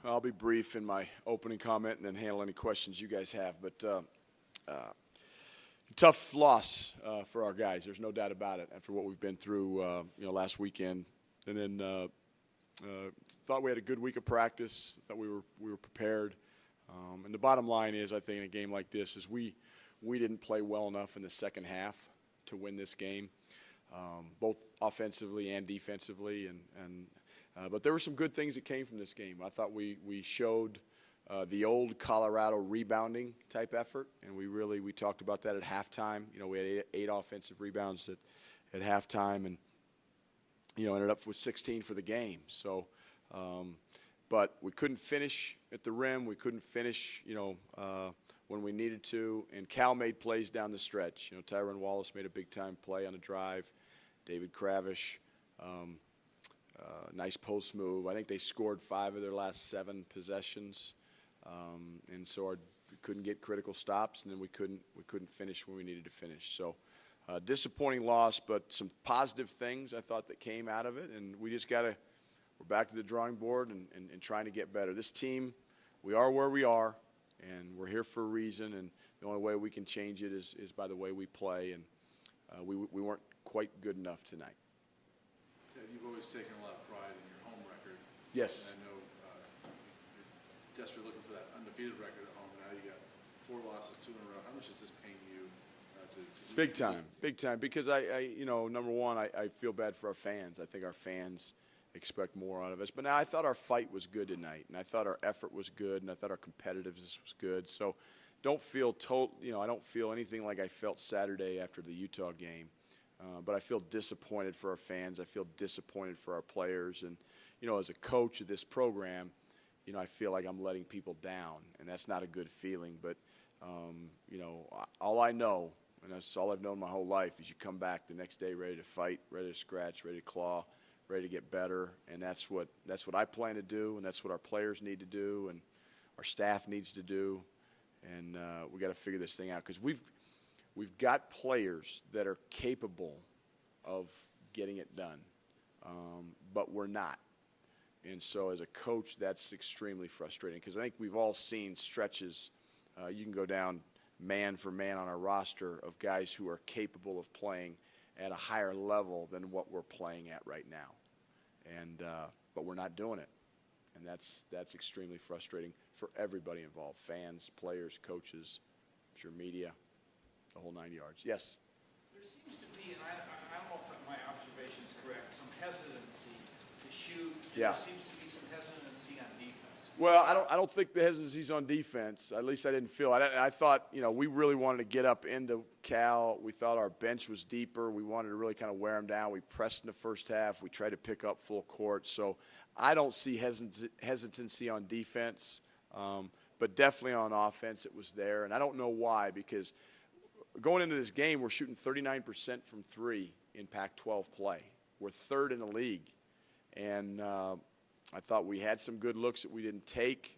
I'll be brief in my opening comment and then handle any questions you guys have. But tough loss for our guys. There's no doubt about it after what we've been through, last weekend. And then thought we had a good week of practice. Thought we were prepared. And the bottom line is, I think in a game like this, is we didn't play well enough in the second half to win this game, both offensively and defensively. But there were some good things that came from this game. I thought we showed the old Colorado rebounding type effort, and we talked about that at halftime. We had eight offensive rebounds at halftime, and ended up with 16 for the game. So, but we couldn't finish at the rim. We couldn't finish, when we needed to. And Cal made plays down the stretch. Tyron Wallace made a big-time play on the drive. David Kravish, nice post move. I think they scored 5 of their last 7 possessions. And so we couldn't get critical stops, and then we couldn't finish when we needed to finish. So disappointing loss, but some positive things I thought that came out of it, and we just we're back to the drawing board and trying to get better. This team, we are where we are, and we're here for a reason, and the only way we can change it is by the way we play, and we weren't quite good enough tonight. You've always taken a lot of pride in your home record. Yes. And I know you're desperately looking for that undefeated record at home. Now you got 4 losses, 2 in a row. How much does this pain you? Big time. Because number one, I feel bad for our fans. I think our fans expect more out of us. But now I thought our fight was good tonight, and I thought our effort was good, and I thought our competitiveness was good. So don't feel I don't feel anything like I felt Saturday after the Utah game. But I feel disappointed for our fans. I feel disappointed for our players. And, as a coach of this program, I feel like I'm letting people down, and that's not a good feeling. But, all I know, and that's all I've known my whole life, is you come back the next day ready to fight, ready to scratch, ready to claw, ready to get better. And that's what I plan to do, and that's what our players need to do, and our staff needs to do. And we got to figure this thing out, because we've got players that are capable of getting it done, but we're not. And so as a coach, that's extremely frustrating, because I think we've all seen stretches. You can go down man for man on our roster of guys who are capable of playing at a higher level than what we're playing at right now. And but we're not doing it. And that's extremely frustrating for everybody involved, fans, players, coaches, sure, media. The whole 9 yards. Yes? There seems to be, and I don't know if my observation is correct, some hesitancy to shoot. Yeah. There seems to be some hesitancy on defense. Well, I don't think the hesitancy's on defense. At least I didn't feel it. I thought, we really wanted to get up into Cal. We thought our bench was deeper. We wanted to really kind of wear them down. We pressed in the first half. We tried to pick up full court. So I don't see hesitancy on defense, but definitely on offense it was there. And I don't know why, because going into this game, we're shooting 39% from 3 in Pac-12 play. We're 3rd in the league. And I thought we had some good looks that we didn't take.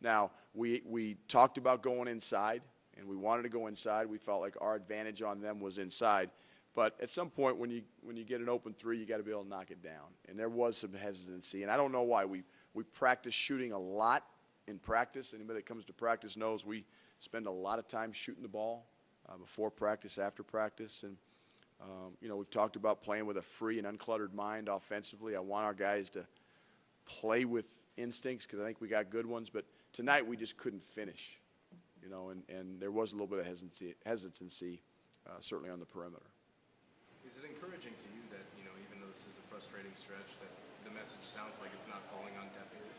Now, we talked about going inside, and we wanted to go inside. We felt like our advantage on them was inside. But at some point, when you get an open 3, you got to be able to knock it down. And there was some hesitancy. And I don't know why. We practice shooting a lot in practice. Anybody that comes to practice knows we spend a lot of time shooting the ball. Before practice, after practice, and we've talked about playing with a free and uncluttered mind offensively. I want our guys to play with instincts, because I think we got good ones, but tonight we just couldn't finish, and there was a little bit of hesitancy certainly on the perimeter. Is it encouraging to you that, even though this is a frustrating stretch, that the message sounds like it's not falling on deaf ears?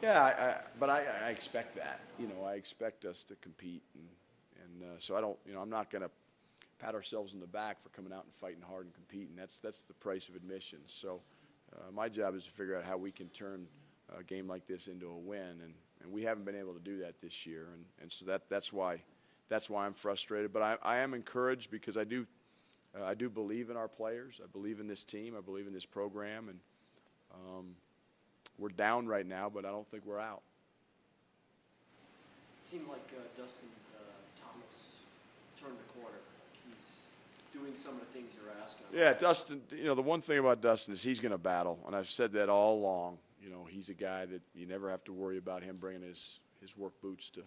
Yeah, but I expect that. I expect us to compete, and so I don't, I'm not going to pat ourselves on the back for coming out and fighting hard and competing. That's the price of admission. So my job is to figure out how we can turn a game like this into a win, and we haven't been able to do that this year, and so that's why I'm frustrated. But I am encouraged, because I do believe in our players. I believe in this team. I believe in this program, and we're down right now, but I don't think we're out. It seemed like Dustin Thomas turned the corner. He's doing some of the things you're asking him. Yeah, Dustin, the one thing about Dustin is he's going to battle, and I've said that all along. you know, he's a guy that you never have to worry about him bringing his work boots to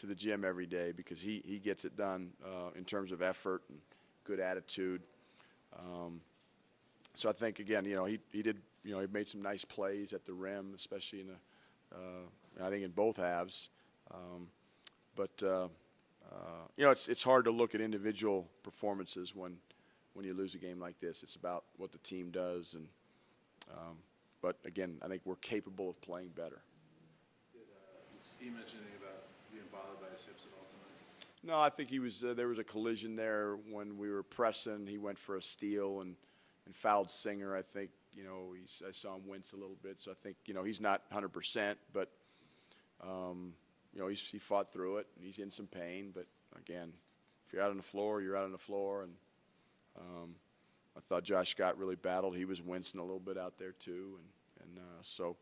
the gym every day, because he gets it done in terms of effort and good attitude. So I think, again, you know, he did, you know, he made some nice plays at the rim, especially in I think in both halves. But you know, it's hard to look at individual performances when you lose a game like this. It's about what the team does, and but again, I think we're capable of playing better. Did Steve mention anything about being bothered by his hips at all tonight? No, I think he was. There was a collision there when we were pressing. He went for a steal and fouled Singer. I think, you know, I saw him wince a little bit. So I think, you know, he's not 100%, but you know, he fought through it, and he's in some pain. But again, if you're out on the floor, you're out on the floor. And I thought Josh Scott really battled. He was wincing a little bit out there too, and so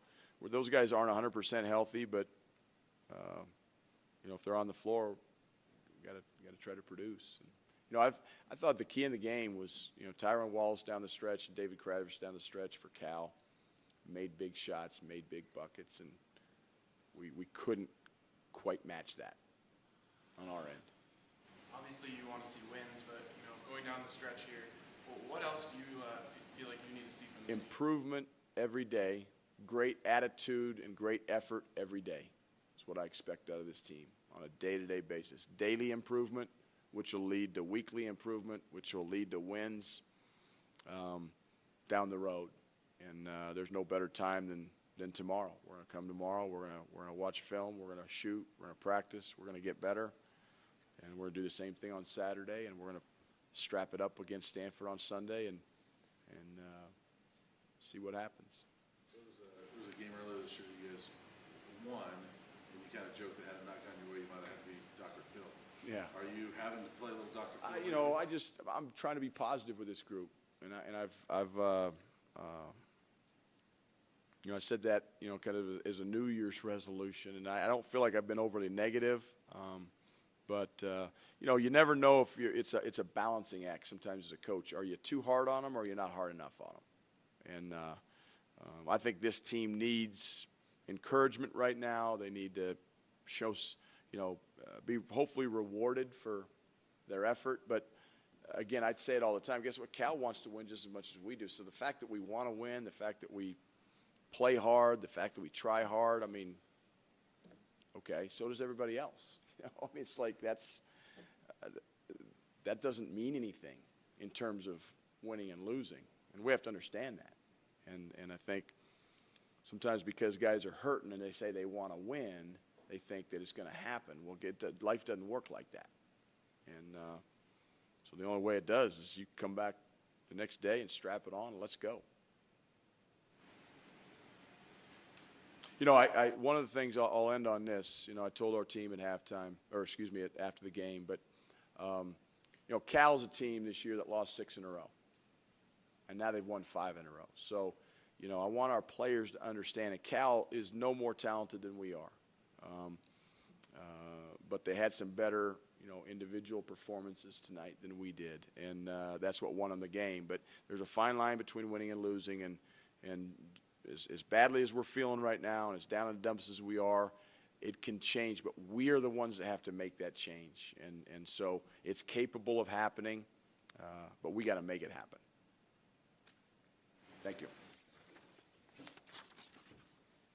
those guys aren't 100% healthy, but you know, if they're on the floor, you got to try to produce. And, you know, I thought the key in the game was, you know, Tyron Wallace down the stretch and David Kravitz down the stretch for Cal, made big shots, made big buckets, and we couldn't quite match that on our end. Obviously, you want to see wins, but, you know, going down the stretch here, what else do you feel like you need to see from this team? Improvement every day, great attitude and great effort every day is what I expect out of this team on a day-to-day basis. Daily improvement, which will lead to weekly improvement, which will lead to wins down the road. And there's no better time than tomorrow. We're going to come tomorrow. We're going to watch film. We're going to shoot. We're going to practice. We're going to get better. And we're going to do the same thing on Saturday. And we're going to strap it up against Stanford on Sunday and see what happens. There was a game earlier this year you guys won, and you kind of joked that had it not gone your way, you might have had to be Dr. Phil. Yeah. Are you having to play a little Dr. Phil? You know, I'm trying to be positive with this group, and I've you know, I said that, you know, kind of as a New Year's resolution, and I don't feel like I've been overly negative, but you know, you never know if it's a balancing act sometimes as a coach. Are you too hard on them, or are you not hard enough on them? And I think this team needs encouragement right now. They need to show, you know, be hopefully rewarded for their effort. But again, I'd say it all the time. Guess what? Cal wants to win just as much as we do. So the fact that we want to win, the fact that we play hard, the fact that we try hard, I mean, okay, so does everybody else. You know, I mean, it's like that doesn't mean anything in terms of winning and losing. And we have to understand that. And I think sometimes because guys are hurting and they say they want to win, they think that it's going to happen. Well, life doesn't work like that. And so the only way it does is you come back the next day and strap it on and let's go. You know, one of the things I'll end on this, you know, I told our team at halftime, or excuse me, after the game, but, you know, Cal's a team this year that lost 6 in a row. And now they've won 5 in a row. So, you know, I want our players to understand that Cal is no more talented than we are. But they had some better, you know, individual performances tonight than we did. And that's what won them the game. But there's a fine line between winning and losing. And as badly as we're feeling right now and as down in the dumps as we are, it can change. But we are the ones that have to make that change. And so it's capable of happening, but we got to make it happen. Thank you.